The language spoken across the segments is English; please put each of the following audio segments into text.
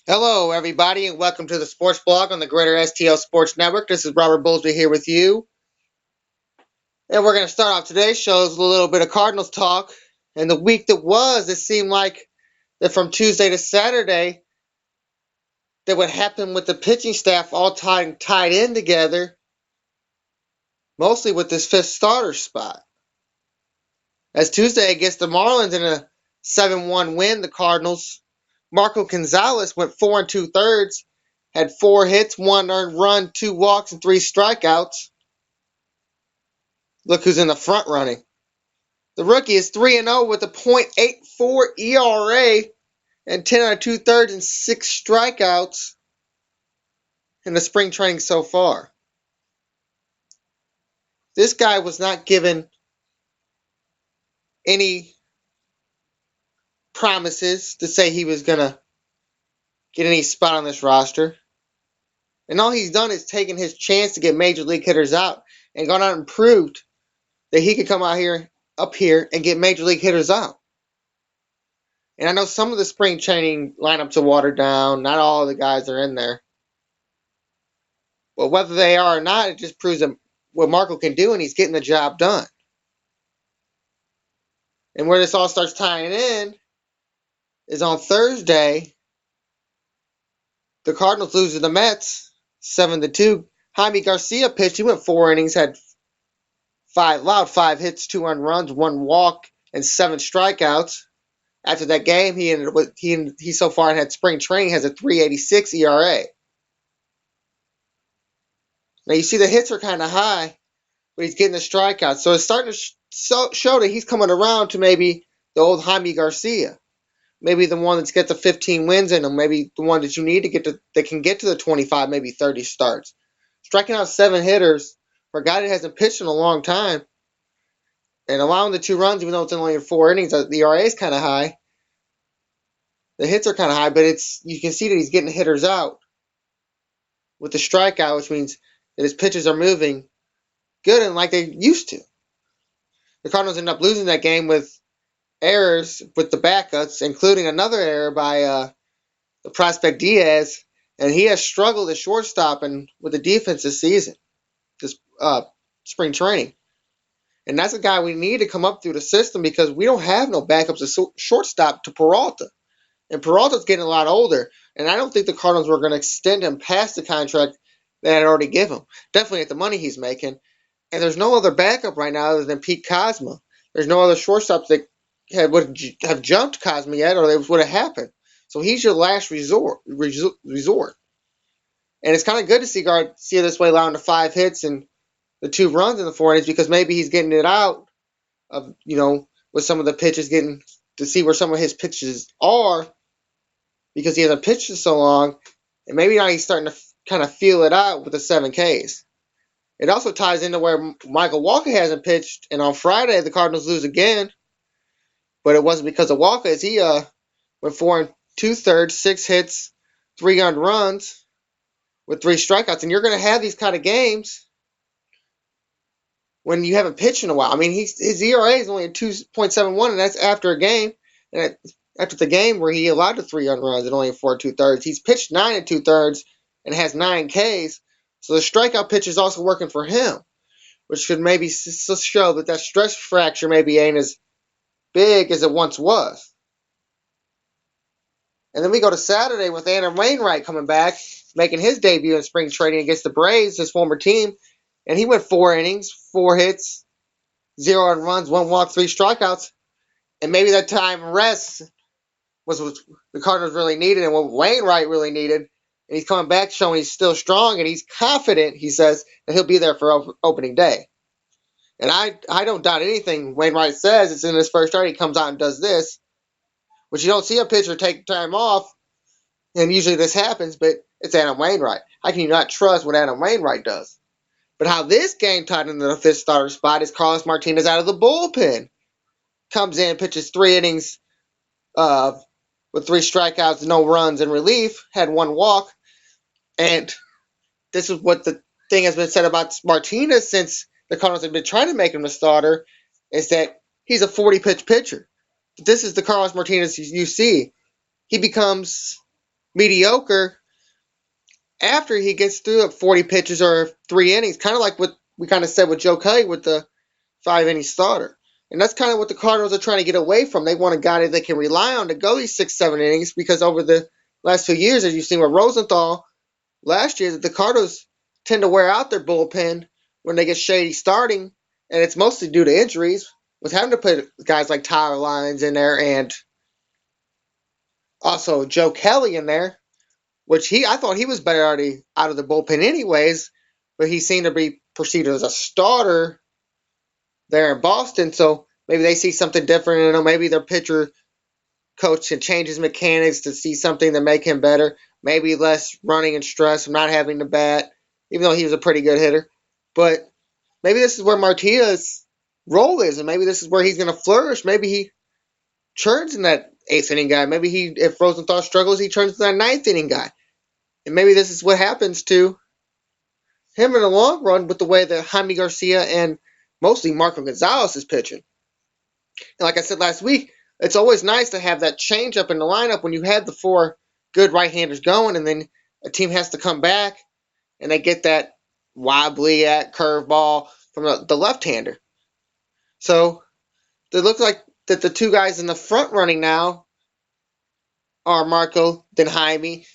Hello, everybody, and welcome to the Sports Blog on the Greater STL Sports Network. This is Robert Bowlesby here with you. And we're going to start off today's show with a little bit of Cardinals talk. And the week that was, it seemed like that from Tuesday to Saturday, that what happened with the pitching staff all tied in together, mostly with this fifth starter spot. As Tuesday against the Marlins in a 7-1 win, the Cardinals, Marco Gonzalez went 4 2/3, had 4 hits, 1 earned run, 2 walks, and 3 strikeouts. Look who's in the front running. The rookie is 3-0 with a .84 ERA and 10 out of 2/3 and 6 strikeouts in the spring training so far. This guy was not given any promises to say he was going to get any spot on this roster. And all he's done is taken his chance to get major league hitters out and gone out and proved that he could come up here and get major league hitters out. And I know some of the spring training lineups are watered down. Not all of the guys are in there. But whether they are or not, it just proves what Marco can do, and he's getting the job done. And where this all starts tying in is on Thursday, the Cardinals lose to the Mets 7-2. Jaime Garcia pitched. He went 4 innings, had allowed 5 hits, 2 earned runs, 1 walk, and 7 strikeouts. After that game, he so far had spring training has a .386 ERA. Now you see the hits are kind of high, but he's getting the strikeouts, so it's starting to show that he's coming around to maybe the old Jaime Garcia, maybe the one that's got the 15 wins in him, maybe the one that you need to get to that can get to the 25, maybe 30 starts. Striking out 7 hitters for a guy that hasn't pitched in a long time, and allowing the 2 runs, even though it's only in 4 innings, the ERA is kind of high. The hits are kind of high, but you can see that he's getting hitters out with the strikeout, which means that his pitches are moving good and like they used to. The Cardinals ended up losing that game with errors with the backups, including another error by the prospect Diaz, and he has struggled at shortstop and with the defense this season, this spring training. And that's a guy we need to come up through the system because we don't have no backups at shortstop to Peralta. And Peralta's getting a lot older, and I don't think the Cardinals were going to extend him past the contract that I'd already given him. Definitely at the money he's making. And there's no other backup right now other than Pete Kozma. There's no other shortstops that would have jumped Kozma yet, or it would have happened. So he's your last resort. And it's kind of good to see Garcia this way, allowing the 5 hits and the 2 runs in the 4 innings, because maybe he's getting it out of, with some of the pitches, getting to see where some of his pitches are, because he hasn't pitched in so long, and maybe now he's starting to kind of feel it out with the 7 Ks. It also ties into where Michael Walker hasn't pitched, and on Friday the Cardinals lose again, but it wasn't because of Walker, as he went 4 2/3, 6 hits, 3 earned runs with 3 strikeouts, and you're going to have these kind of games when you haven't pitched in a while. I mean, his ERA is only at 2.71, and that's after a game, and after the game where he allowed the 3 earned runs and only 4 2/3. He's pitched 9 2/3 and has 9 Ks, so the strikeout pitch is also working for him, which should maybe show that stress fracture maybe ain't as big as it once was. And then we go to Saturday with Adam Wainwright coming back, making his debut in spring training against the Braves, his former team. And he went 4 innings, 4 hits, 0 earned runs, 1 walk, 3 strikeouts. And maybe that time rest was what the Cardinals really needed and what Wainwright really needed. And he's coming back showing he's still strong, and he's confident, he says, that he'll be there for opening day. And I don't doubt anything Wainwright says. It's in his first start. He comes out and does this, which you don't see a pitcher take time off, and usually this happens, but it's Adam Wainwright. How can you not trust what Adam Wainwright does? But how this game tied into the 5th starter spot is Carlos Martinez out of the bullpen. Comes in, pitches 3 innings with 3 strikeouts, no runs in relief, had 1 walk. And this is what the thing has been said about Martinez since the Cardinals have been trying to make him the starter, is that he's a 40-pitch pitcher. This is the Carlos Martinez you see. He becomes mediocre after he gets through 40 pitches or 3 innings, kind of like what we kind of said with Joe Kelly with the 5 inning starter. And that's kind of what the Cardinals are trying to get away from. They want a guy that they can rely on to go these 6, 7 innings, because over the last few years, as you've seen with Rosenthal last year, the Cardinals tend to wear out their bullpen when they get shady starting, and it's mostly due to injuries, with having to put guys like Tyler Lyons in there and also Joe Kelly in there, which I thought he was better already out of the bullpen anyways, but he seemed to be perceived as a starter there in Boston, so maybe they see something different in him. Maybe their pitcher coach can change his mechanics to see something to make him better. Maybe less running and stress from not having to bat, even though he was a pretty good hitter. But maybe this is where Martia's role is, and maybe this is where he's going to flourish. Maybe he turns in that 8th inning guy. Maybe if Rosenthal struggles, he turns to that 9th inning guy. And maybe this is what happens to him in the long run with the way that Jaime Garcia and mostly Marco Gonzalez is pitching. And like I said last week, it's always nice to have that change up in the lineup when you have the 4 good right-handers going, and then a team has to come back and they get that wobbly curveball from the left-hander. So it looks like that the 2 guys in the front running now are Marco, then Jaime,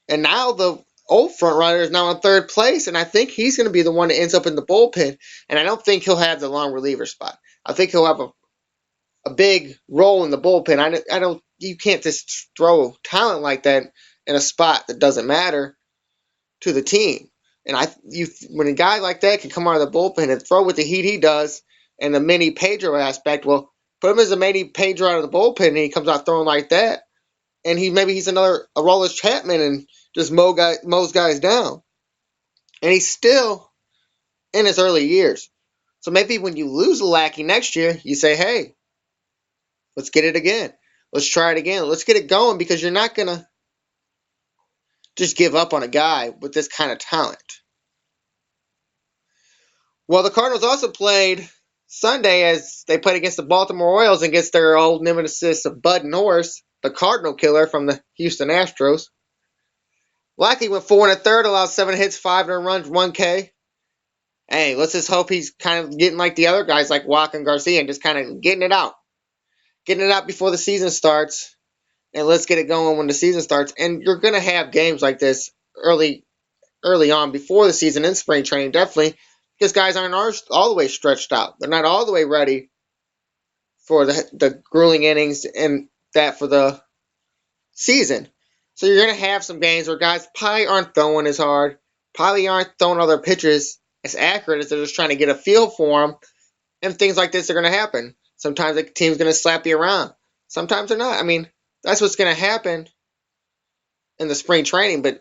and now the old front runner is now in 3rd place, and I think he's going to be the one that ends up in the bullpen, and I don't think he'll have the long reliever spot. I think he'll have a big role in the bullpen. You can't just throw talent like that in a spot that doesn't matter to the team. And when a guy like that can come out of the bullpen and throw with the heat he does and the mini Pedro aspect, well, put him as a mini Pedro out of the bullpen and he comes out throwing like that, and he's another Aroldis Chapman and just mows guys down. And he's still in his early years. So maybe when you lose a Lackey next year, you say, hey, let's get it again. Let's try it again. Let's get it going, because you're not going to just give up on a guy with this kind of talent. Well, the Cardinals also played Sunday as they played against the Baltimore Orioles against their old nemesis of Bud Norris, the Cardinal killer from the Houston Astros. Lackey went 4 1/3, allowed 7 hits, 5 earned runs, 1 K. Hey, let's just hope he's kind of getting like the other guys like Joaquin Garcia and just kind of getting it out. Getting it out before the season starts. And let's get it going when the season starts. And you're going to have games like this early on before the season in spring training, definitely, because guys aren't all the way stretched out. They're not all the way ready for the grueling innings and that for the season. So you're going to have some games where guys probably aren't throwing as hard, probably aren't throwing all their pitches as accurate as they're just trying to get a feel for them, and things like this are going to happen. Sometimes the team's going to slap you around. Sometimes they're not. I mean, that's what's going to happen in the spring training, but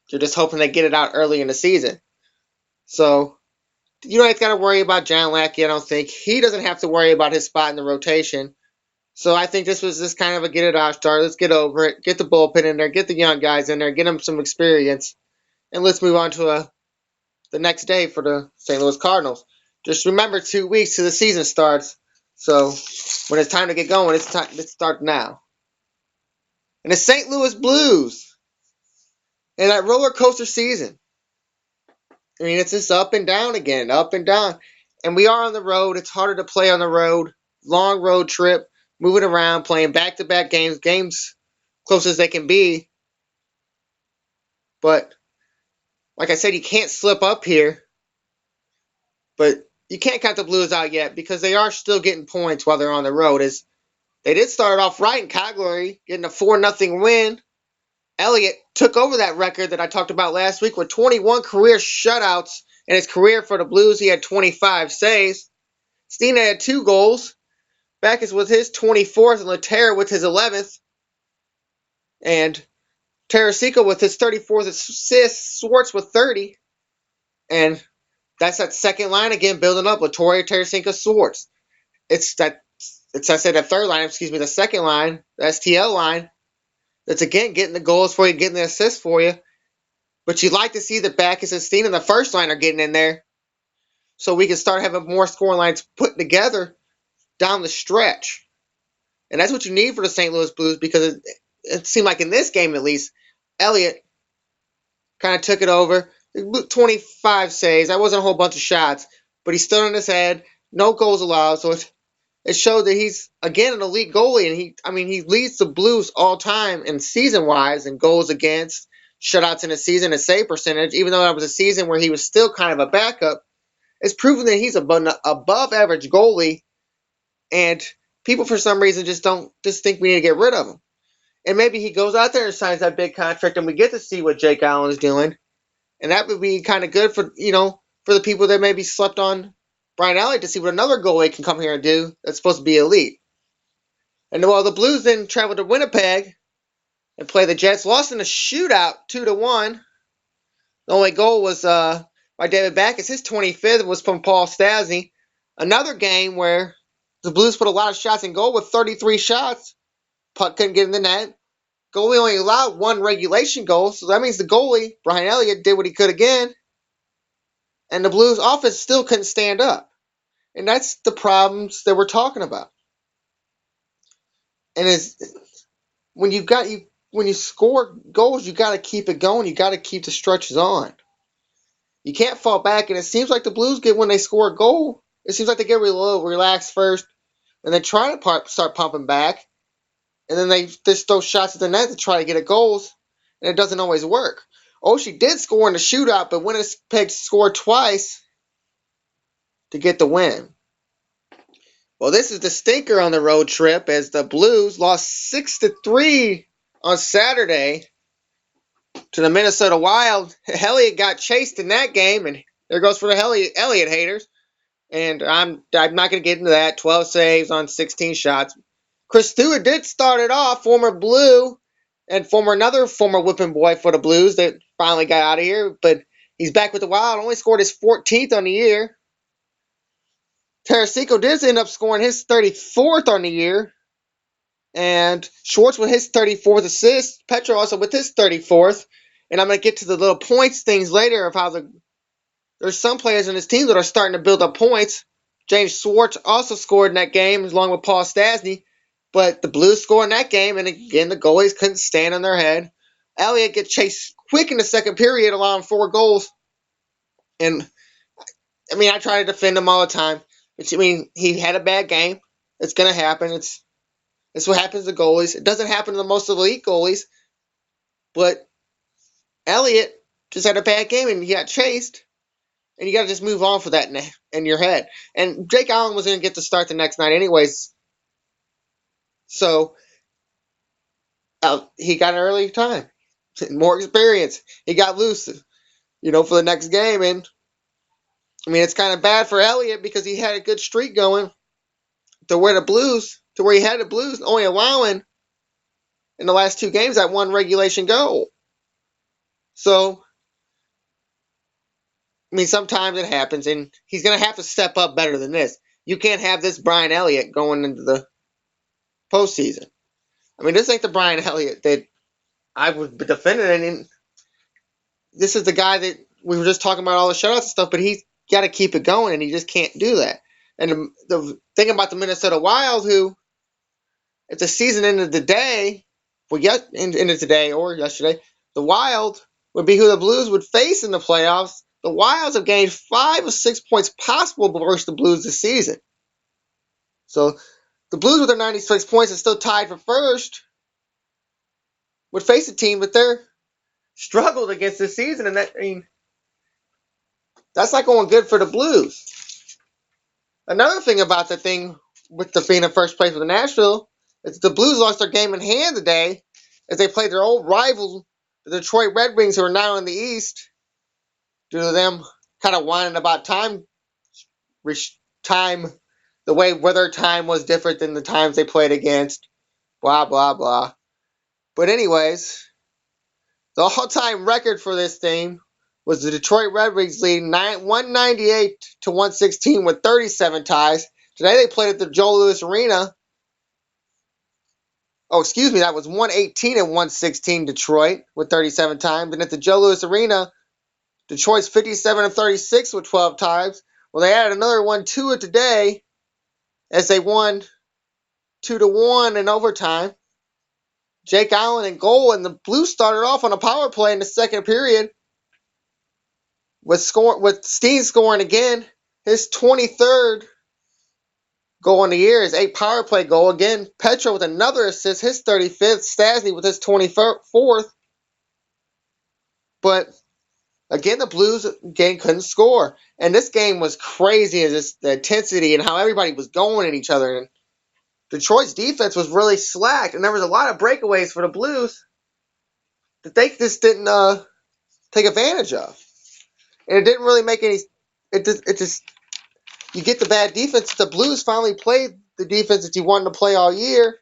you're just hoping they get it out early in the season. So you don't got to worry about John Lackey, I don't think. He doesn't have to worry about his spot in the rotation. So I think this was just kind of a get it out start. Let's get over it. Get the bullpen in there. Get the young guys in there. Get them some experience. And let's move on to the next day for the St. Louis Cardinals. Just remember, 2 weeks till the season starts. So when it's time to get going, it's time to start now. And the St. Louis Blues, in that roller coaster season. I mean, it's just up and down again, up and down. And we are on the road. It's harder to play on the road. Long road trip, moving around, playing back-to-back games close as they can be. But, like I said, you can't slip up here. But you can't count the Blues out yet, because they are still getting points while they're on the road. As they did start off right in Calgary, getting a 4-0 win. Elliott took over that record that I talked about last week with 21 career shutouts in his career for the Blues. He had 25 saves. Steen had 2 goals. Backes with his 24th, and Leterre with his 11th. And Tarasenko with his 34th assist. Swartz with 30. And that's that second line again building up. Latoya, Tarasenko, Swartz. It's that third line, the second line, the STL line. That's again getting the goals for you, getting the assists for you. But you'd like to see that Backes and Steen in the first line are getting in there, so we can start having more scoring lines put together down the stretch. And that's what you need for the St. Louis Blues, because it seemed like in this game at least, Elliott kind of took it over. 25 saves. That wasn't a whole bunch of shots, but he stood on his head. No goals allowed, so it showed that he's again an elite goalie, and he leads the Blues all time in season wise and goals against, shutouts in a season, and save percentage. Even though that was a season where he was still kind of a backup, it's proven that he's above average goalie, and people for some reason just think we need to get rid of him. And maybe he goes out there and signs that big contract, and we get to see what Jake Allen is doing, and that would be kind of good for for the people that maybe slept on Brian Elliott to see what another goalie can come here and do that's supposed to be elite. And while the Blues then traveled to Winnipeg and played the Jets, lost in a shootout 2-1. The only goal was by David Backes. His 25th was from Paul Stastny. Another game where the Blues put a lot of shots in goal with 33 shots. Puck couldn't get in the net. Goalie only allowed one regulation goal, so that means the goalie, Brian Elliott, did what he could again. And the Blues offense still couldn't stand up. And that's the problems that we're talking about. And when you score goals, you got to keep it going. You got to keep the stretches on. You can't fall back. And it seems like the Blues when they score a goal, it seems like they get a little relaxed first, and they try to start pumping back, and then they just throw shots at the net to try to get at goals, and it doesn't always work. Oshie did score in the shootout, but Winnipeg scored twice to get the win. Well, this is the stinker on the road trip as the Blues lost 6-3 on Saturday to the Minnesota Wild. Elliott got chased in that game, and there goes for the Elliott haters. And I'm not going to get into that. 12 saves on 16 shots. Chris Stewart did start it off, former Blue, and another former whipping boy for the Blues that finally got out of here. But he's back with the Wild. Only scored his 14th on the year. Tarasenko did end up scoring his 34th on the year. And Schwartz with his 34th assist. Petro also with his 34th. And I'm going to get to the little points things later of how there's some players in this team that are starting to build up points. James Schwartz also scored in that game along with Paul Stastny. But the Blues scored in that game, and again, the goalies couldn't stand on their head. Elliott gets chased quick in the second period, allowing 4 goals. And, I try to defend him all the time. But, he had a bad game. It's going to happen. It's what happens to goalies. It doesn't happen to the most elite goalies. But Elliott just had a bad game, and he got chased. And you got to just move on for that in your head. And Jake Allen was going to get to start the next night anyways. So he got an early time. More experience. He got loose, for the next game. And, it's kind of bad for Elliott because he had a good streak going to where he had the Blues only allowing in the last 2 games that one regulation goal. So, sometimes it happens, and he's going to have to step up better than this. You can't have this Brian Elliott going into the postseason. This ain't the Brian Elliott that I would be defending. And this is the guy that we were just talking about all the shutouts and stuff, but he's got to keep it going, and he just can't do that. And the thing about the Minnesota Wild, who, if the season ended today, ended today or yesterday, the Wild would be who the Blues would face in the playoffs. The Wilds have gained 5 of 6 points possible versus the Blues this season. So the Blues with their 96 points are still tied for first. Would face a team that they're struggled against this season, and that's not going good for the Blues. Another thing about the thing with the being in first place with Nashville is the Blues lost their game in hand today as they played their old rival, the Detroit Red Wings, who are now in the East, due to them kind of whining about time, the way weather time was different than the times they played against, blah, blah, blah. But anyways, the all-time record for this team was the Detroit Red Wings leading 198-116 with 37 ties. Today they played at the Joe Louis Arena. That was 118-116 Detroit with 37 times. And at the Joe Louis Arena, Detroit's 57-36 with 12 times. Well, they added another one to it today as they won 2-1 in overtime. Jake Allen in goal, and the Blues started off on a power play in the second period with Steen scoring again, his 23rd goal in the year, his 8th power play goal. Again, Petro with another assist, his 35th, Stastny with his 24th. But again, the Blues game couldn't score. And this game was crazy, just the intensity and how everybody was going at each other. And Detroit's defense was really slack, and there was a lot of breakaways for the Blues that they just didn't take advantage of. And it didn't really make any. It just you get the bad defense. The Blues finally played the defense that you wanted to play all year,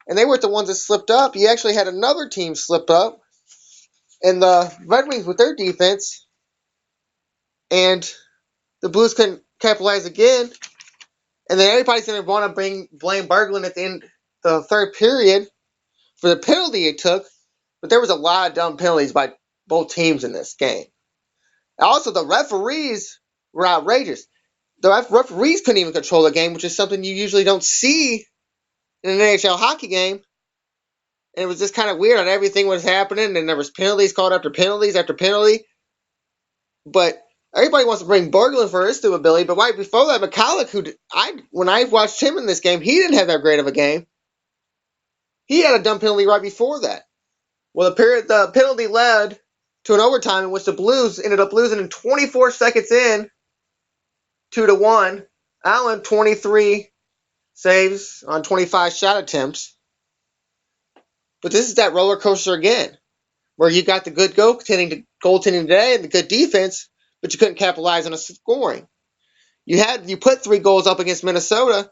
and they weren't the ones that slipped up. You actually had another team slip up, and the Red Wings with their defense, and the Blues couldn't capitalize again. And then everybody's going to want to blame Berglund at the end of the third period for the penalty he took, but there was a lot of dumb penalties by both teams in this game. Also, the referees were outrageous. The referees couldn't even control the game, which is something you usually don't see in an NHL hockey game. And it was just kind of weird on everything was happening, and there was penalties called after penalties after penalty. But everybody wants to bring Berglund for his stupidity, but right before that, McCulloch, when I watched him in this game, he didn't have that great of a game. He had a dumb penalty right before that. Well, the penalty led to an overtime in which the Blues ended up losing in 24 seconds in, 2-1. Allen, 23 saves on 25 shot attempts. But this is that roller coaster again, where you got the good goaltending today and the good defense, but you couldn't capitalize on the scoring. You put 3 goals up against Minnesota,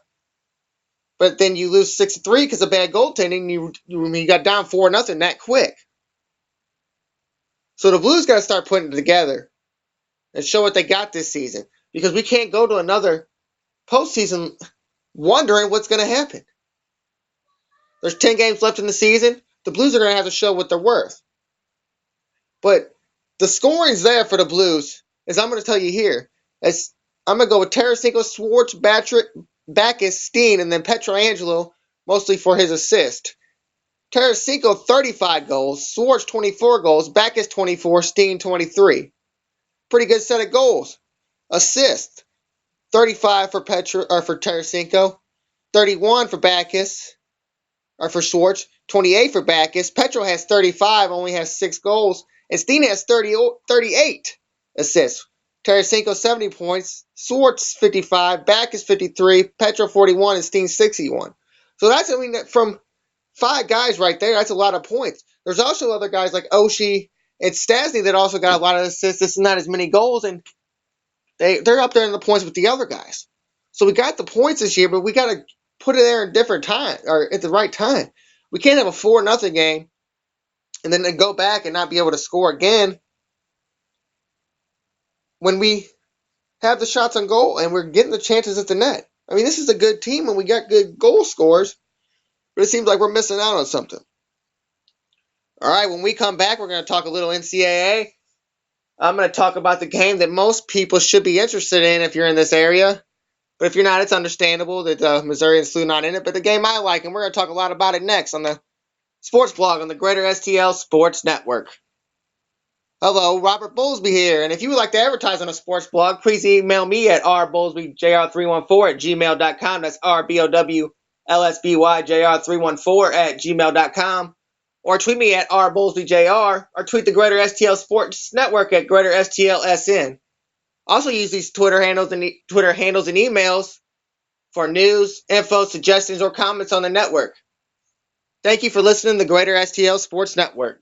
but then you lose 6-3 because of bad goaltending. You got down 4-0 that quick. So the Blues got to start putting it together and show what they got this season, because we can't go to another postseason wondering what's going to happen. There's 10 games left in the season. The Blues are going to have to show what they're worth. But the scoring's there for the Blues, as I'm going to tell you here. As I'm going to go with Tarasenko, Schwartz, Backes, Steen, and then Pietrangelo, mostly for his assist. Tarasenko, 35 goals. Schwartz, 24 goals. Backes, 24. Steen, 23. Pretty good set of goals. Assist, 35 for Tarasenko, 31 for Backes, or for Schwartz, 28 for Backes. Petro has 35, only has 6 goals, and Steen has 38 assists. Tarasenko 70 points, Schwartz 55, Backes 53, Petro 41, and Steen 61. So from 5 guys right there, that's a lot of points. There's also other guys like Oshie and Stastny that also got a lot of assists. It's not as many goals, and they're up there in the points with the other guys. So we got the points this year, but we got to put it there in different time, or at the right time. We can't have a 4-0 game and then go back and not be able to score again when we have the shots on goal and we're getting the chances at the net. I mean, this is a good team and we got good goal scorers, but it seems like we're missing out on something. All right, when we come back, we're going to talk a little NCAA. I'm going to talk about the game that most people should be interested in if you're in this area. But if you're not, it's understandable that Missouri and SLU not in it. But the game I like, and we're going to talk a lot about it next on the Sports Blog on the Greater STL Sports Network. Hello, Robert Bowlesby here. And if you would like to advertise on a sports blog, please email me at rbowlesbyjr314@gmail.com. That's rbowlsbyjr314@gmail.com. Or tweet me at rbowlesbyjr, or tweet the Greater STL Sports Network at Greater STLSN. Also use these Twitter handles and emails for news, info, suggestions, or comments on the network. Thank you for listening to the Greater STL Sports Network.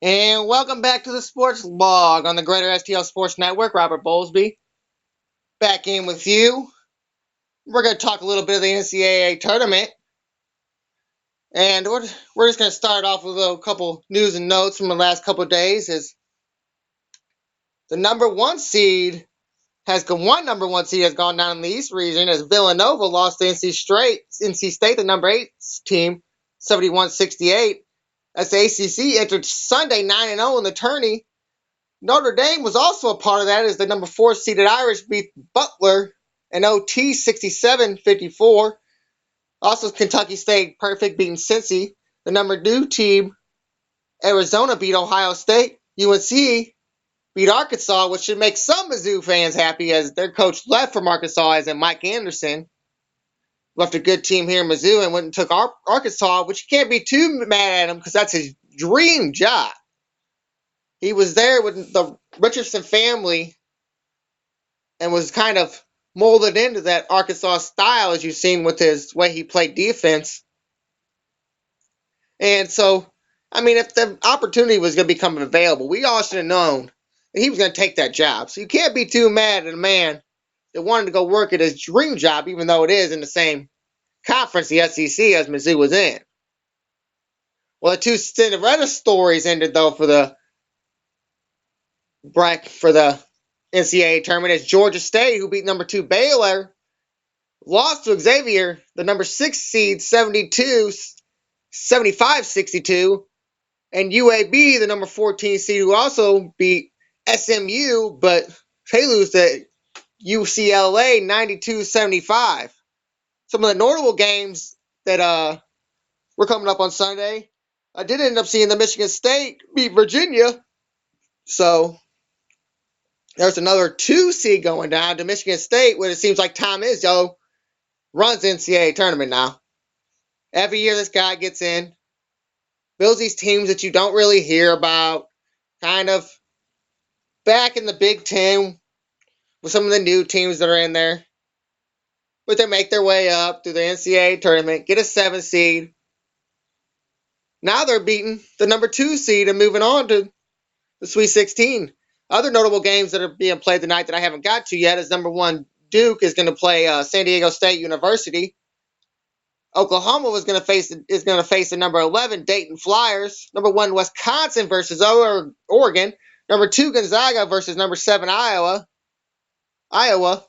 And welcome back to the Sports Blog on the Greater STL Sports Network. Robert Bowlesby back in with you. We're going to talk a little bit of the NCAA tournament. And we're just going to start off with a couple news and notes from the last couple of days. Is the number one seed has gone down in the East region as Villanova lost to NC State, the number 8 team, 71-68. As the ACC entered Sunday 9-0 in the tourney. Notre Dame was also a part of that as the number 4 seeded Irish beat Butler in OT 67-54. Also, Kentucky stayed perfect, beating Cincy. The number 2 team, Arizona, beat Ohio State. UNC beat Arkansas, which should make some Mizzou fans happy as their coach left from Arkansas, as in Mike Anderson. Left a good team here in Mizzou and went and took Arkansas, which you can't be too mad at him because that's his dream job. He was there with the Richardson family and was kind of molded into that Arkansas style, as you've seen with his way he played defense. And so, I mean, if the opportunity was going to become available, we all should have known that he was going to take that job. So you can't be too mad at a man that wanted to go work at his dream job, even though it is in the same conference, the SEC, as Mizzou was in. Well, the 2 Cinderella stories ended, though, for the NCAA tournament as Georgia State, who beat number 2 Baylor, lost to Xavier, the number 6 seed, 75-62, and UAB, the number 14 seed, who also beat SMU, but they lose to UCLA 92-75. Some of the notable games that were coming up on Sunday, I did end up seeing the Michigan State beat Virginia, so there's another 2 seed going down to Michigan State, where it seems like Tom Izzo runs the NCAA tournament now. Every year this guy gets in, builds these teams that you don't really hear about, kind of back in the Big Ten with some of the new teams that are in there. But they make their way up through the NCAA tournament, get a 7 seed. Now they're beating the number 2 seed and moving on to the Sweet 16. Other notable games that are being played tonight that I haven't got to yet is number 1 Duke is going to play San Diego State University. Oklahoma is going to face the number 11 Dayton Flyers. Number 1 Wisconsin versus Oregon. Number 2 Gonzaga versus number 7 Iowa.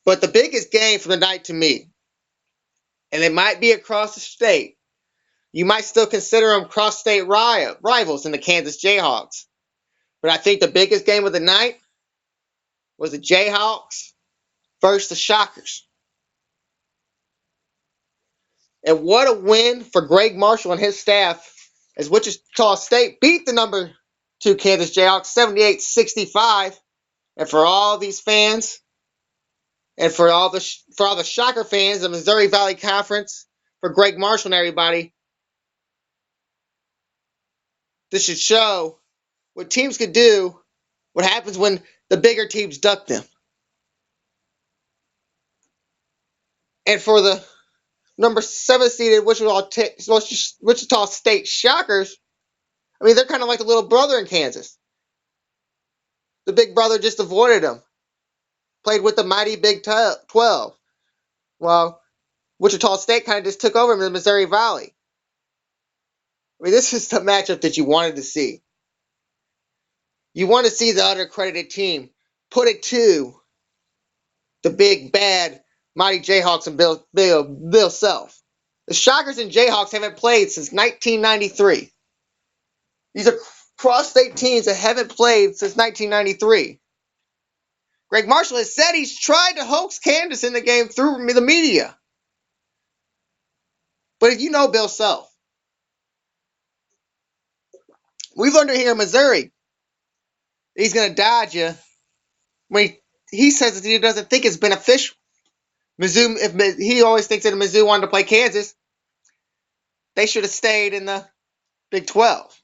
But the biggest game for the night to me, and it might be across the state, you might still consider them cross-state rivals in the Kansas Jayhawks. But I think the biggest game of the night was the Jayhawks versus the Shockers. And what a win for Greg Marshall and his staff as Wichita State beat the number 2 Kansas Jayhawks 78-65. And for all these fans, and for all the Shocker fans, the Missouri Valley Conference, for Greg Marshall and everybody, this should show what teams could do, what happens when the bigger teams duck them. And for the number 7 seeded Wichita State Shockers, I mean, they're kind of like the little brother in Kansas. The big brother just avoided them. Played with the mighty Big 12. Well, Wichita State kind of just took over in the Missouri Valley. I mean, this is the matchup that you wanted to see. You want to see the unaccredited team put it to the big, bad, mighty Jayhawks and Bill Self. The Shockers and Jayhawks haven't played since 1993. These are cross-state teams that haven't played since 1993. Greg Marshall has said he's tried to hoax Kansas in the game through the media. But if you know Bill Self, we've learned it here in Missouri. He's going to dodge you when he says that he doesn't think it's beneficial. He always thinks that if Mizzou wanted to play Kansas, they should have stayed in the Big 12.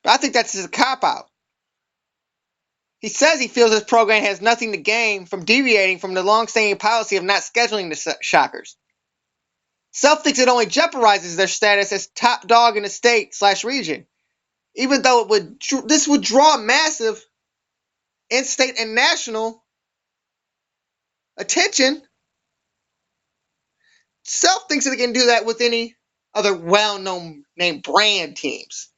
But I think that's just a cop-out. He says he feels his program has nothing to gain from deviating from the long-standing policy of not scheduling the Shockers. Self thinks it only jeopardizes their status as top dog in the state/region, even though this would draw massive in-state and national attention. Self thinks that it can do that with any other well-known name brand teams.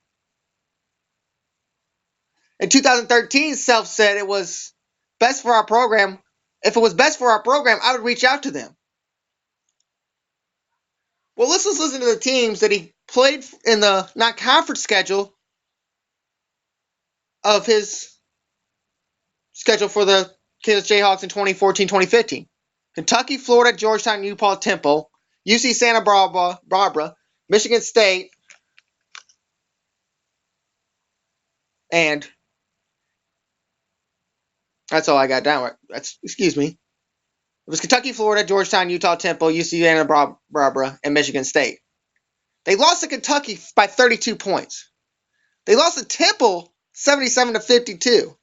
In 2013, Self said it was best for our program. If it was best for our program, I would reach out to them. Well, let's just listen to the teams that he played in the non-conference schedule of his schedule for the Kansas Jayhawks in 2014-2015. Kentucky, Florida, Georgetown, UPaul, Temple, UC Santa Barbara, Michigan State, and that's all I got down. Excuse me. It was Kentucky, Florida, Georgetown, Utah, Temple, UC Santa Barbara, and Michigan State. They lost to Kentucky by 32 points. They lost to Temple 77-52.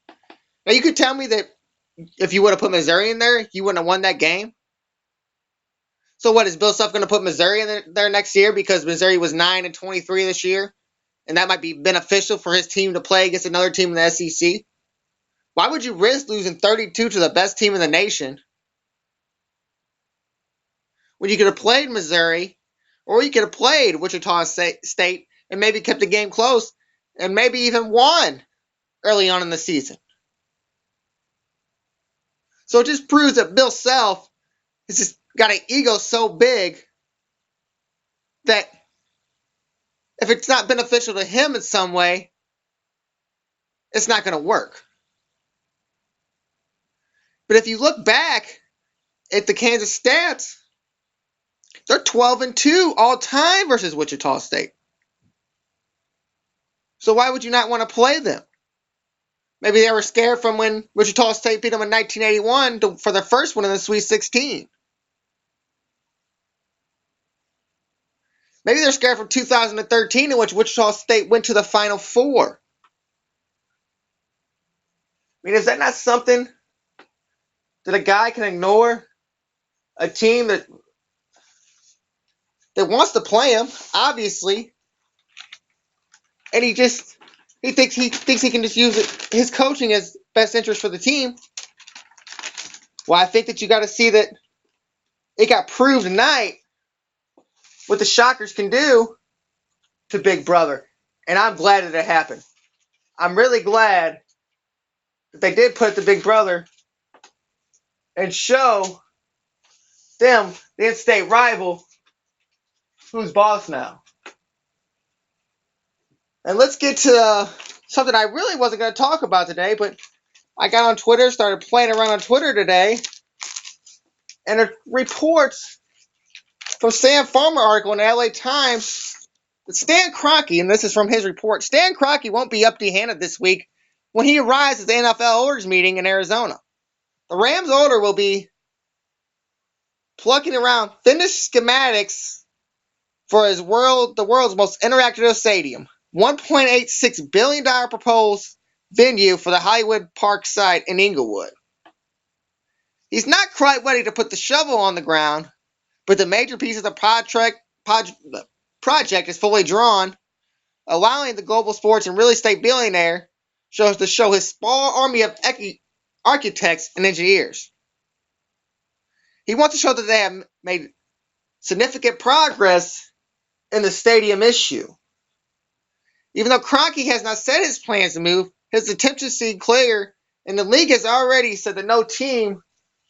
Now you could tell me that if you would have put Missouri in there, you wouldn't have won that game. So what, is Bill Self going to put Missouri in there next year because Missouri was 9-23 this year, and that might be beneficial for his team to play against another team in the SEC? Why would you risk losing 32 to the best team in the nation when you could have played Missouri, or you could have played Wichita State and maybe kept the game close and maybe even won early on in the season? So it just proves that Bill Self has just got an ego so big that if it's not beneficial to him in some way, it's not going to work. But if you look back at the Kansas stats, they're 12-2 all time versus Wichita State. So why would you not want to play them? Maybe they were scared from when Wichita State beat them in 1981 for their first one in the Sweet 16. Maybe they're scared from 2013 in which Wichita State went to the Final Four. I mean, is that not something that a guy can ignore? A team that wants to play him, obviously, and he thinks he can just use his coaching as best interest for the team. Well, I think that you got to see that it got proved tonight what the Shockers can do to Big Brother, and I'm glad that it happened. I'm really glad that they did put the Big Brother and show them, the in-state rival, who's boss now. And let's get to something I really wasn't going to talk about today, but I got on Twitter, started playing around on Twitter today, and it reports from Sam Farmer article in the LA Times that Stan Kroenke, and this is from his report, Stan Kroenke won't be empty-handed this week when he arrives at the NFL owners meeting in Arizona. The Rams owner will be plucking around finished schematics for the world's most interactive stadium, $1.86 billion proposed venue for the Hollywood Park site in Inglewood. He's not quite ready to put the shovel on the ground, but the major piece of the project is fully drawn, allowing the global sports and real estate billionaire to show his small army of architects and engineers. He wants to show that they have made significant progress in the stadium issue. Even though Kroenke has not said his plans to move, his intentions seem clear, and the league has already said that no team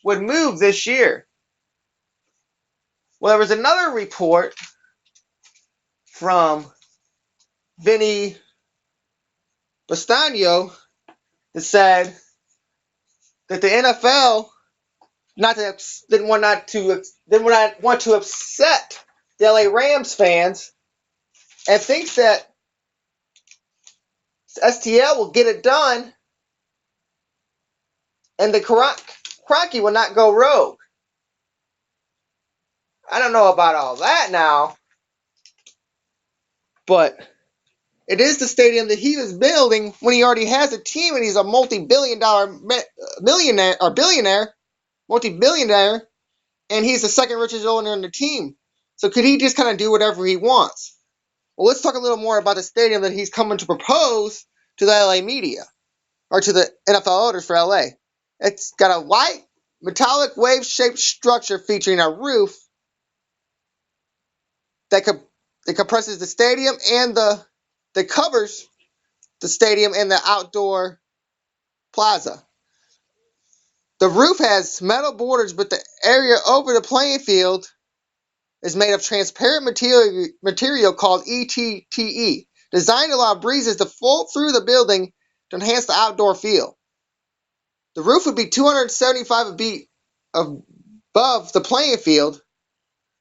would move this year. Well, there was another report from Vinny Bastano that said that the NFL didn't want to upset the LA Rams fans and thinks that STL will get it done and the Kroenke will not go rogue. I don't know about all that now, but it is the stadium that he was building when he already has a team and he's a multi-billionaire, and he's the second richest owner in the team. So could he just kind of do whatever he wants? Well, let's talk a little more about the stadium that he's coming to propose to the LA media, or to the NFL owners for LA. It's got a white metallic wave-shaped structure featuring a roof that compresses the stadium and that covers the stadium and the outdoor plaza. The roof has metal borders, but the area over the playing field is made of transparent material called ETTE, designed to allow breezes to flow through the building to enhance the outdoor feel. The roof would be 275 feet above the playing field.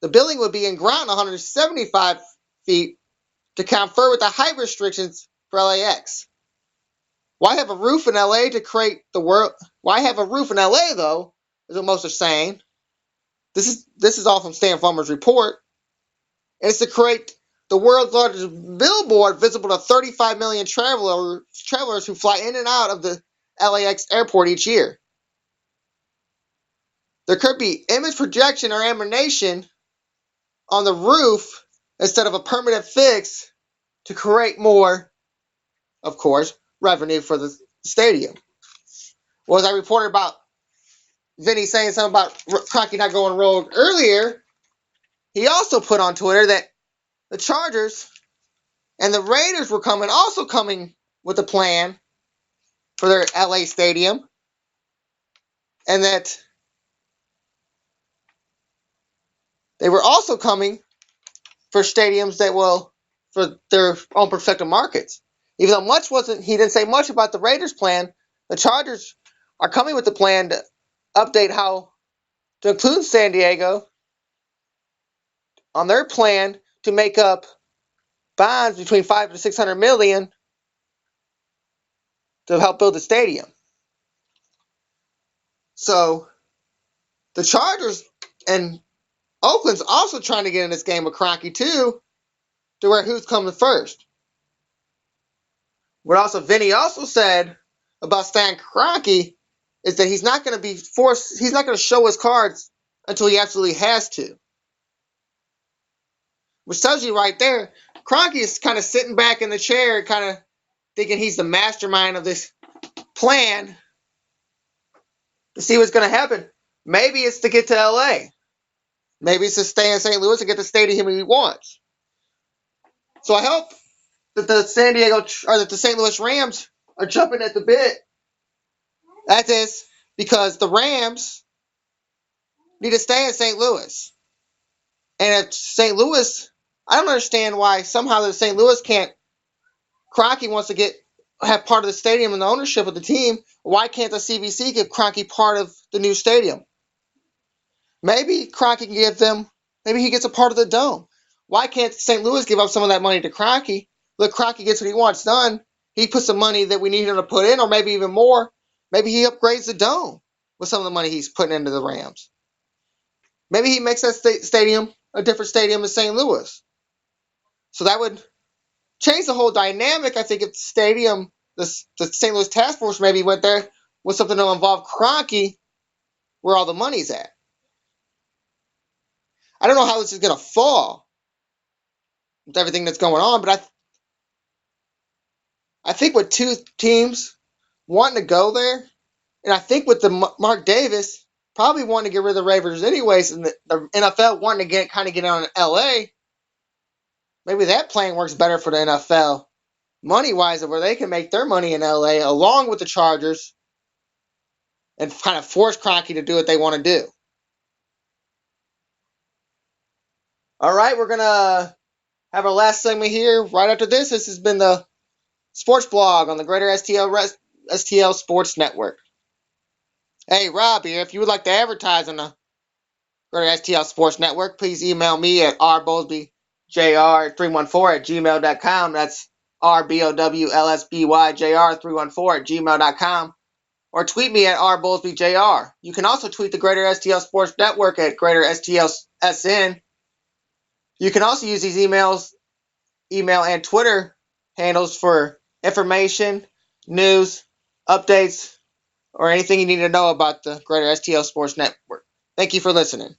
The building would be in ground 175 feet to confer with the height restrictions for LAX. Why have a roof in LA to create the world? Why have a roof in LA though? Is what most are saying. This is all from Stan Farmer's report. And it's to create the world's largest billboard visible to 35 million travelers who fly in and out of the LAX airport each year. There could be image projection or animation on the roof instead of a permanent fix to create more, of course, revenue for the stadium. Well, as I reported about Vinny saying something about Kroenke not going rogue earlier, he also put on Twitter that the Chargers and the Raiders were coming with a plan for their LA stadium, and that they were also coming for stadiums that will for their own prospective markets. Even though he didn't say much about the Raiders' plan. The Chargers are coming with a plan to update how to include San Diego on their plan to make up bonds between 500 to 600 million to help build the stadium. So the Chargers and Oakland's also trying to get in this game with Kroenke too, to where who's coming first. What also Vinny also said about Stan Kroenke is that he's not going to show his cards until he absolutely has to. Which tells you right there, Kroenke is kind of sitting back in the chair, kind of thinking he's the mastermind of this plan to see what's going to happen. Maybe it's to get to LA. Maybe it's to stay in St. Louis and get the stadium he wants. So I hope that the St. Louis Rams are jumping at the bit. That is because the Rams need to stay in St. Louis. And if St. Louis, I don't understand why somehow the St. Louis Kroenke wants to have part of the stadium and the ownership of the team. Why can't the CBC give Kroenke part of the new stadium? Maybe Kroenke can give them, maybe he gets a part of the dome. Why can't St. Louis give up some of that money to Kroenke? Look, Kroenke gets what he wants done. He puts the money that we need him to put in, or maybe even more. Maybe he upgrades the dome with some of the money he's putting into the Rams. Maybe he makes that stadium a different stadium in St. Louis. So that would change the whole dynamic. I think if the St. Louis Task Force maybe went there with something to involve Kroenke, where all the money's at. I don't know how this is going to fall with everything that's going on, but I think with two teams wanting to go there, and I think with the Mark Davis probably wanting to get rid of the Raiders anyways, and the NFL wanting to get on LA, maybe that plan works better for the NFL money-wise, where they can make their money in LA along with the Chargers and kind of force Kroenke to do what they want to do. All right, we're going to have our last segment here. Right after this has been the Sports Blog on the Greater STL Sports Network. Hey, Rob here. If you would like to advertise on the Greater STL Sports Network, please email me at rbowlesbyjr314@gmail.com. That's rbowlsbyjr314@gmail.com. Or tweet me at rbowlesbyjr. You can also tweet the Greater STL Sports Network at Greater STLSN. You can also use these email and Twitter handles for information, news, updates, or anything you need to know about the Greater STL Sports Network. Thank you for listening.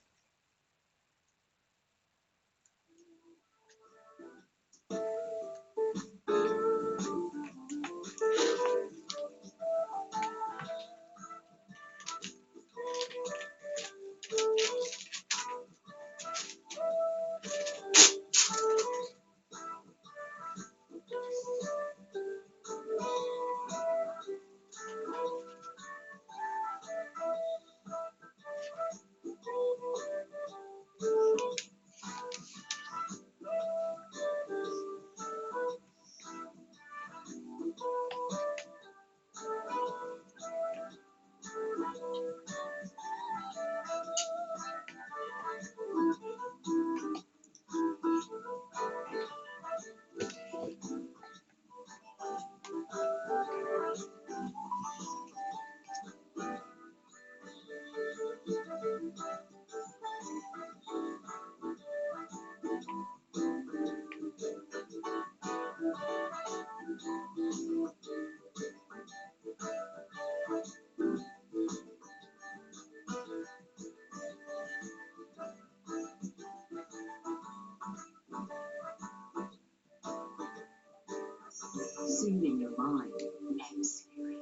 soothing your mind and spirit.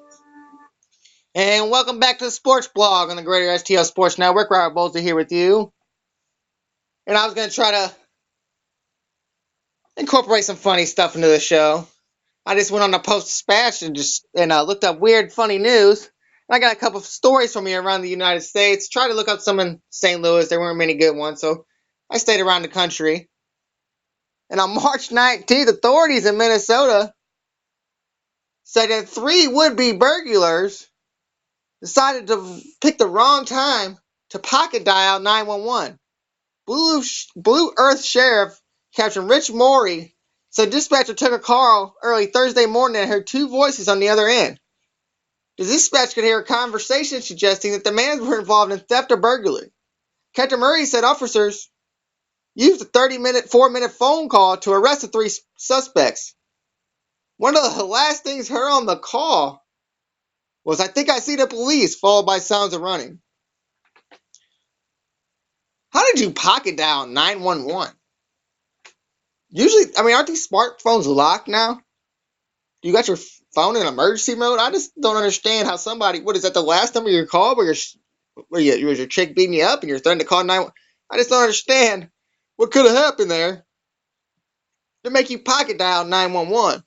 And welcome back to the Sports Blog on the Greater STL Sports Network. Robert Bolzer here with you. And I was going to try to incorporate some funny stuff into the show. I just went on the Post-Dispatch and looked up weird, funny news. And I got a couple of stories from here around the United States. Tried to look up some in St. Louis. There weren't many good ones, so I stayed around the country. And on March 19th, authorities in Minnesota said that 3 would-be burglars decided to pick the wrong time to pocket dial 911. Blue Earth Sheriff Captain Rich Morey said dispatcher took a call early Thursday morning and heard 2 voices on the other end. The dispatch could hear a conversation suggesting that the men were involved in theft or burglary. Captain Murray said officers used a 4-minute phone call to arrest the 3 suspects. One of the last things heard on the call was, "I think I see the police," followed by sounds of running. How did you pocket dial 911? Usually, aren't these smartphones locked now? You got your phone in emergency mode? I just don't understand how somebody, what is that, the last number you called was your chick beating you up and you're threatening to call 911? I just don't understand what could have happened there to make you pocket dial 911.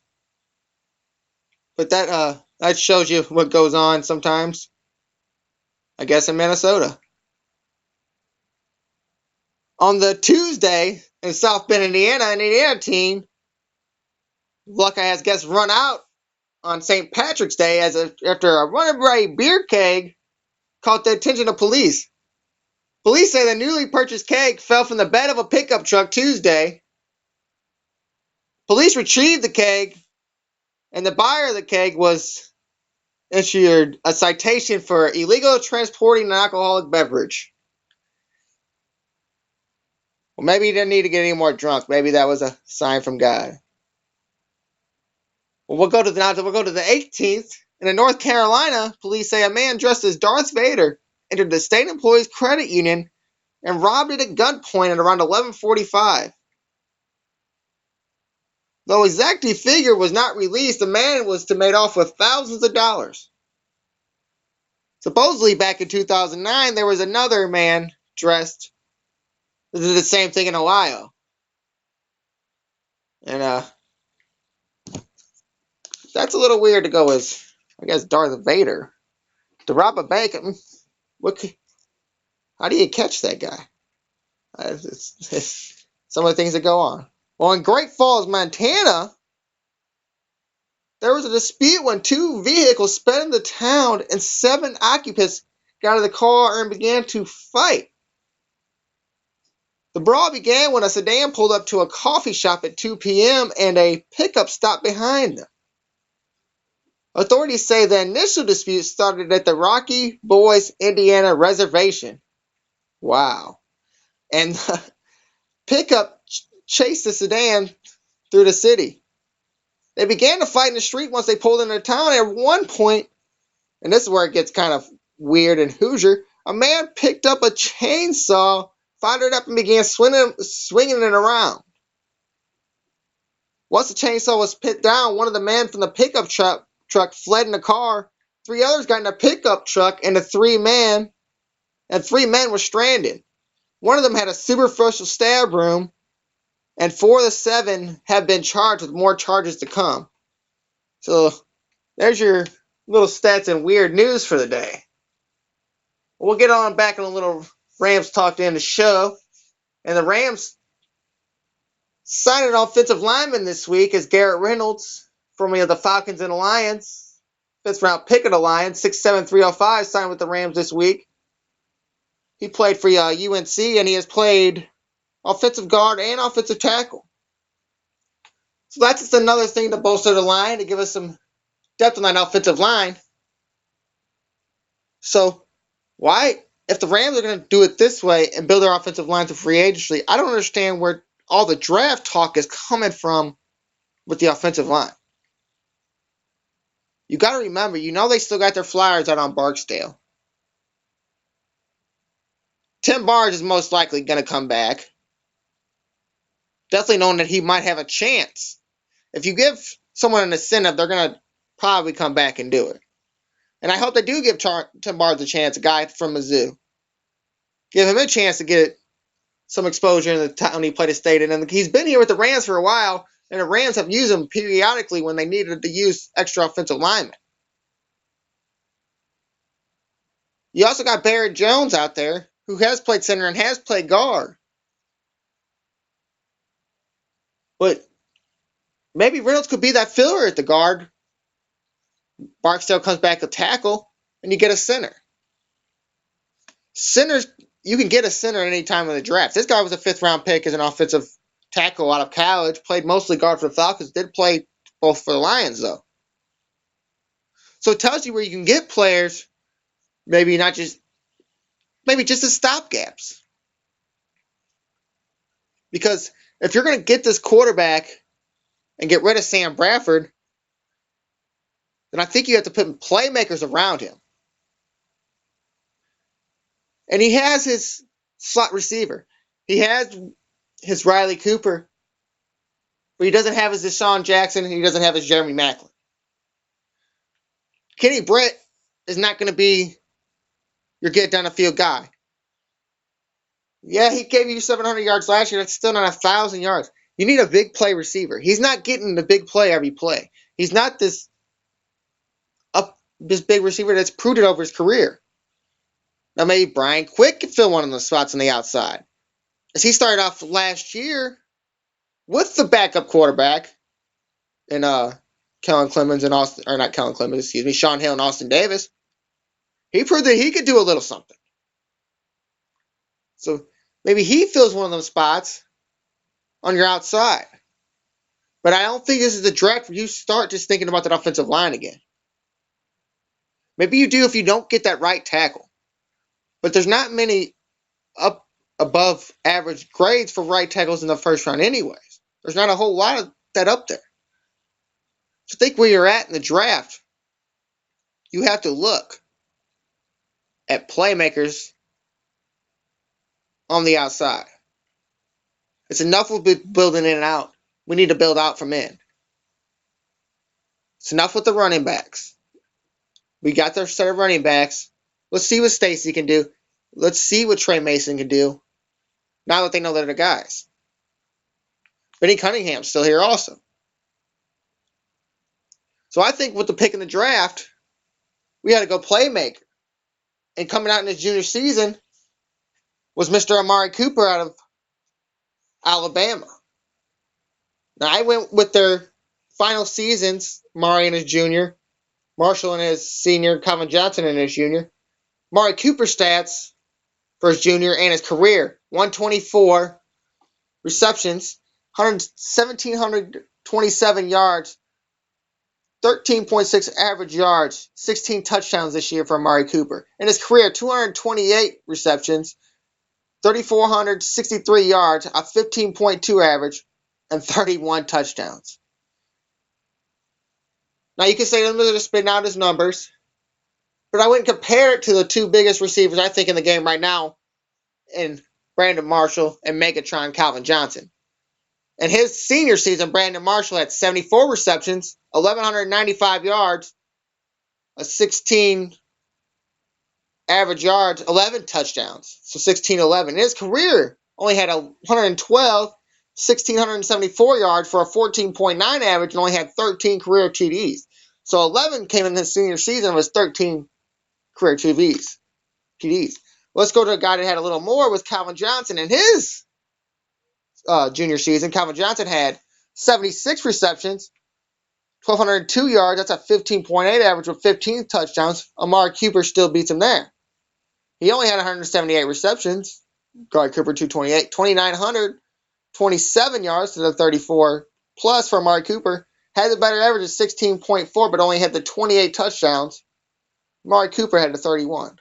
But that shows you what goes on sometimes, I guess, in Minnesota. On the Tuesday in South Bend, Indiana, an Indiana teen, luck I has guests run out on St. Patrick's Day after a runaway beer keg caught the attention of police. Police say the newly purchased keg fell from the bed of a pickup truck Tuesday. Police retrieved the keg, and the buyer of the keg was issued a citation for illegal transporting an alcoholic beverage. Well, maybe he didn't need to get any more drunk. Maybe that was a sign from God. Well, we'll go to the 18th. In North Carolina, police say a man dressed as Darth Vader entered the state employees credit union and robbed it at gunpoint at around 11:45. Though exact figure was not released, the man was to made off with thousands of dollars. Supposedly, back in 2009, there was another man dressed that did the same thing in Ohio. And that's a little weird to go as, I guess, Darth Vader. To rob a bank, how do you catch that guy? It's some of the things that go on. Well, in Great Falls, Montana, there was a dispute when 2 vehicles sped into town and 7 occupants got out of the car and began to fight. The brawl began when a sedan pulled up to a coffee shop at 2 p.m. and a pickup stopped behind them. Authorities say the initial dispute started at the Rocky Boys, Indiana reservation. Wow. And the pickup chased the sedan through the city. They began to fight in the street once they pulled into town. At one point, and this is where it gets kind of weird and Hoosier, a man picked up a chainsaw, fired it up, and began swinging it around. Once the chainsaw was put down, one of the men from the pickup truck fled in the car. 3 others got in a pickup truck, and 3 men were stranded. One of them had a superficial stab wound, and 4 of the 7 have been charged with more charges to come. So there's your little stats and weird news for the day. We'll get on back in a little Rams talk to end the show. And the Rams signed an offensive lineman this week as Garrett Reynolds, formerly of the Falcons and Lions. 5th round pick of the Lions, 6'7", 305, signed with the Rams this week. He played for UNC, and he has played offensive guard and offensive tackle. So that's just another thing to bolster the line, to give us some depth on that offensive line. So why, if the Rams are going to do it this way and build their offensive line through free agency, I don't understand where all the draft talk is coming from with the offensive line. You got to remember, they still got their flyers out on Barksdale. Tim Barnes is most likely going to come back. Definitely knowing that he might have a chance. If you give someone an incentive, they're going to probably come back and do it. And I hope they do give Tim Barnes a chance, a guy from Mizzou. Give him a chance to get some exposure in the town he played at State. And he's been here with the Rams for a while, and the Rams have used him periodically when they needed to use extra offensive linemen. You also got Barrett Jones out there, who has played center and has played guard. But maybe Reynolds could be that filler at the guard. Barksdale comes back to tackle, and you get a center. Centers, you can get a center at any time in the draft. This guy was a 5th-round pick as an offensive tackle out of college, played mostly guard for the Falcons, did play both for the Lions, though. So it tells you where you can get players, maybe just as stopgaps. Because if you're going to get this quarterback and get rid of Sam Bradford, then I think you have to put playmakers around him. And he has his slot receiver. He has his Riley Cooper, but he doesn't have his Deshaun Jackson, and he doesn't have his Jeremy Maclin. Kenny Britt is not going to be your get-down-the-field guy. Yeah, he gave you 700 yards last year. That's still not 1,000 yards. You need a big play receiver. He's not getting the big play every play. He's not this big receiver that's proved it over his career. Now maybe Brian Quick could fill one of the spots on the outside. As he started off last year with the backup quarterback in Kellen Clemens and Austin, or not Kellen Clemens, excuse me, Sean Hill and Austin Davis. He proved that he could do a little something. So maybe he fills one of those spots on your outside. But I don't think this is the draft where you start just thinking about that offensive line again. Maybe you do if you don't get that right tackle. But there's not many up above average grades for right tackles in the first round anyways. There's not a whole lot of that up there. So think where you're at in the draft. You have to look at playmakers on the outside. It's enough with building in and out. We need to build out from in. It's enough with the running backs. We got their set of running backs. Let's see what Stacy can do. Let's see what Trey Mason can do. Now that they know they're the guys. Benny Cunningham's still here also. So I think with the pick in the draft, we had to go playmaker. And coming out in his junior season was Mr. Amari Cooper out of Alabama. Now I went with their final seasons, Amari in his junior, Marshall in his senior, Calvin Johnson in his junior. Amari Cooper stats for his junior and his career: 124 receptions, 1,727 yards, 13.6 average yards, 16 touchdowns this year for Amari Cooper. In his career, 228 receptions, 3,463 yards, a 15.2 average, and 31 touchdowns. Now you can say them are just spitting out his numbers, but I wouldn't compare it to the two biggest receivers I think in the game right now, in Brandon Marshall and Megatron Calvin Johnson. In his senior season, Brandon Marshall had 74 receptions, 1,195 yards, a 16 average yards, 11 touchdowns, so 16-11. In his career, only had 112, 1,674 yards for a 14.9 average and only had 13 career TDs. So 11 came in his senior season was 13 career TDs. Let's go to a guy that had a little more with Calvin Johnson. In his junior season, Calvin Johnson had 76 receptions, 1,202 yards. That's a 15.8 average with 15 touchdowns. Amari Cooper still beats him there. He only had 178 receptions. Guard Cooper 228, 2,927 yards to the 34 plus for Amari Cooper. Had the better average of 16.4, but only had the 28 touchdowns. Amari Cooper had the 31.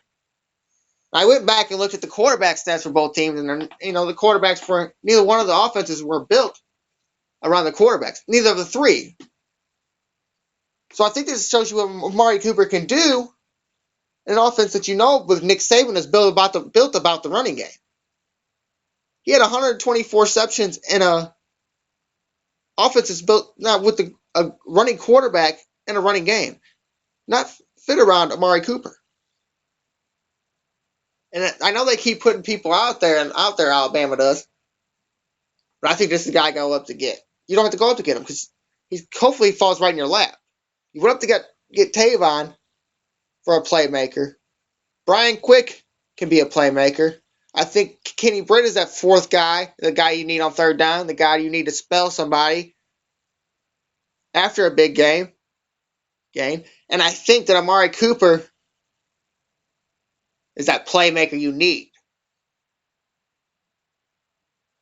I went back and looked at the quarterback stats for both teams, and the quarterbacks for neither one of the offenses were built around the quarterbacks. Neither of the three. So I think this shows you what Amari Cooper can do in an offense that with Nick Saban is built about the running game. He had 124 receptions in a offense that's built not with the a running quarterback in a running game, not fit around Amari Cooper. And I know they keep putting people out there, and out there Alabama does, but I think this is the guy I go up to get. You don't have to go up to get him because he hopefully falls right in your lap. You went up to get Tavon for a playmaker. Brian Quick can be a playmaker. I think Kenny Britt is that fourth guy, the guy you need on third down, the guy you need to spell somebody after a big game. And I think that Amari Cooper is that playmaker you need.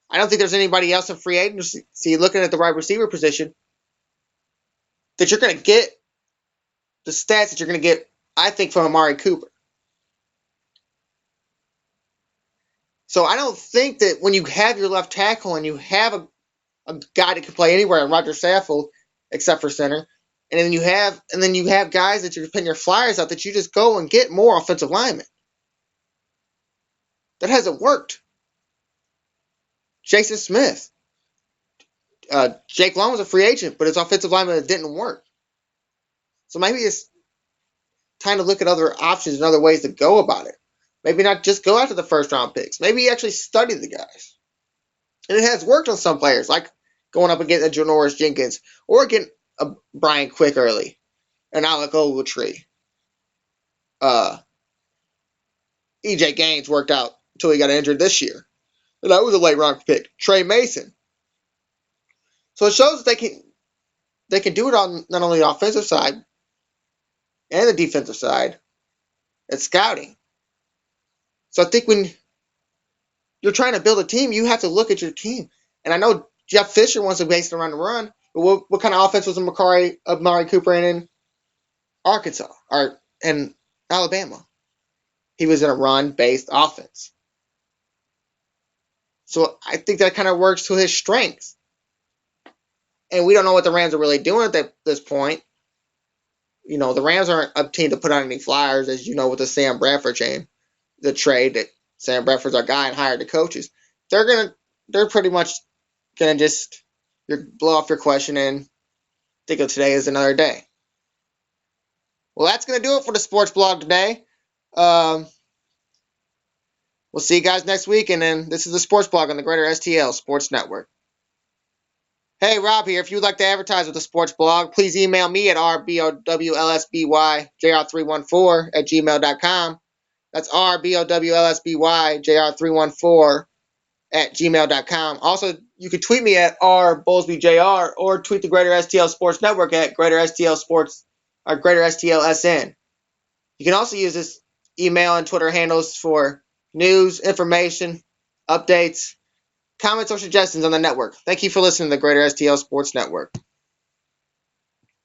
I don't think there's anybody else in free agency looking at the wide receiver position that you're going to get the stats that you're going to get, I think, from Amari Cooper. So I don't think that when you have your left tackle and you have a guy that can play anywhere in Roger Saffold, except for center, and then you have guys that you're putting your flyers out that you just go and get more offensive linemen. That hasn't worked. Jason Smith. Jake Long was a free agent, but his offensive lineman that didn't work. So maybe it's time to look at other options and other ways to go about it. Maybe not just go after the first round picks. Maybe actually study the guys. And it has worked on some players, like going up against a Janoris Jenkins or getting a Brian Quick early, an Alec Ogletree. EJ Gaines worked out until he got injured this year. And that was a late round pick. Trey Mason. So it shows that they can do it on not only the offensive side and the defensive side. It's scouting. So I think when you're trying to build a team, you have to look at your team. And I know Jeff Fisher wants to base it around the run, but what kind of offense was Amari Cooper in Arkansas or in Alabama? He was in a run-based offense. So I think that kind of works to his strengths. And we don't know what the Rams are really doing at this point. You know, the Rams aren't a team to put on any flyers, as you know, with the Sam Bradford the trade that Sam Bradford's our guy and hired the coaches. They're pretty much gonna just blow off your question and think of today as another day. Well, that's gonna do it for the sports blog today. We'll see you guys next week, and then this is the sports blog on the Greater STL Sports Network. Hey, Rob here. If you'd like to advertise with the sports blog, please email me at rbowlsbyjr314@gmail.com. That's rbowlsbyjr314@gmail.com. Also, you can tweet me at rbowlsbyjr or tweet the Greater STL Sports Network at Greater STL Sports or Greater STLSN. You can also use this email and Twitter handles for news, information, updates, comments, or suggestions on the network. Thank you for listening to the Greater STL Sports Network.